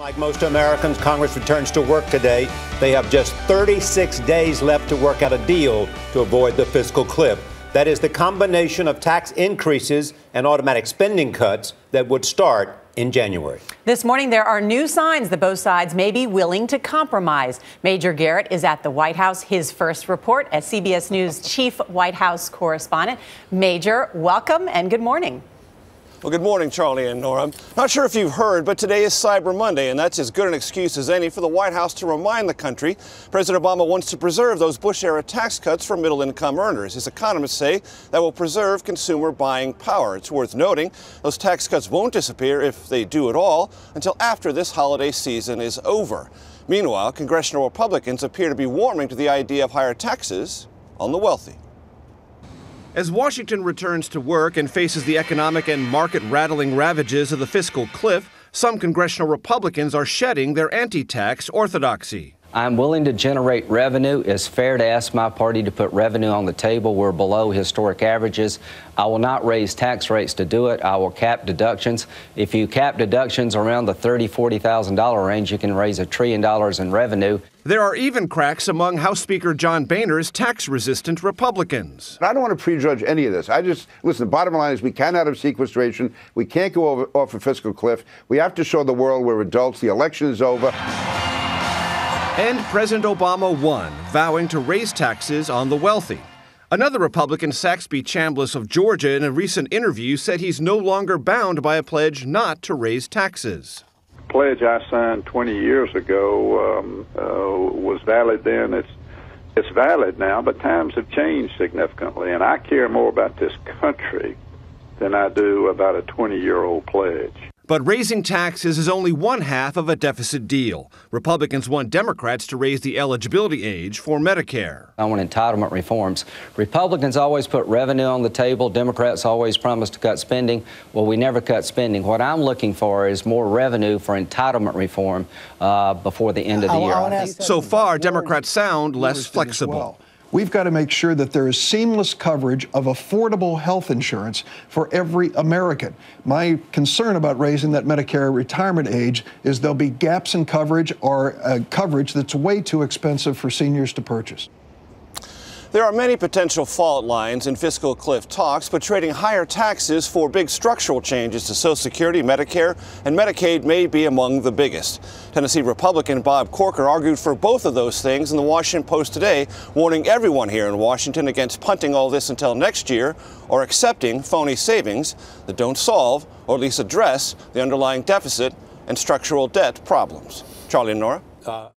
Like most Americans, Congress returns to work today. They have just 36 days left to work out a deal to avoid the fiscal cliff. That is the combination of tax increases and automatic spending cuts that would start in January. This morning, there are new signs that both sides may be willing to compromise. Major Garrett is at the White House. His first report as CBS News chief White House correspondent. Major, welcome and good morning. Well, good morning, Charlie and Nora. I'm not sure if you've heard, but today is Cyber Monday, and that's as good an excuse as any for the White House to remind the country President Obama wants to preserve those Bush-era tax cuts for middle-income earners. His economists say that will preserve consumer buying power. It's worth noting those tax cuts won't disappear, if they do at all, until after this holiday season is over. Meanwhile, congressional Republicans appear to be warming to the idea of higher taxes on the wealthy. As Washington returns to work and faces the economic and market-rattling ravages of the fiscal cliff, some congressional Republicans are shedding their anti-tax orthodoxy. I'm willing to generate revenue. It's fair to ask my party to put revenue on the table. We're below historic averages. I will not raise tax rates to do it. I will cap deductions. If you cap deductions around the $30,000, $40,000 range, you can raise $1 trillion in revenue. There are even cracks among House Speaker John Boehner's tax-resistant Republicans. I don't want to prejudge any of this. Listen, the bottom line is we cannot have sequestration. We can't go off a fiscal cliff. We have to show the world we're adults. The election is over. And President Obama won, vowing to raise taxes on the wealthy. Another Republican, Saxby Chambliss of Georgia, in a recent interview said he's no longer bound by a pledge not to raise taxes. The pledge I signed 20 years ago was valid then. It's valid now, but times have changed significantly, and I care more about this country than I do about a 20-year-old pledge. But raising taxes is only one half of a deficit deal. Republicans want Democrats to raise the eligibility age for Medicare. I want entitlement reforms. Republicans always put revenue on the table. Democrats always promise to cut spending. Well, we never cut spending. What I'm looking for is more revenue for entitlement reform before the end of the year. So far, Democrats sound less flexible. We've got to make sure that there is seamless coverage of affordable health insurance for every American. My concern about raising that Medicare retirement age is there'll be gaps in coverage or coverage that's way too expensive for seniors to purchase. There are many potential fault lines in fiscal cliff talks, but trading higher taxes for big structural changes to Social Security, Medicare, and Medicaid may be among the biggest. Tennessee Republican Bob Corker argued for both of those things in the Washington Post today, warning everyone here in Washington against punting all this until next year or accepting phony savings that don't solve or at least address the underlying deficit and structural debt problems. Charlie and Nora.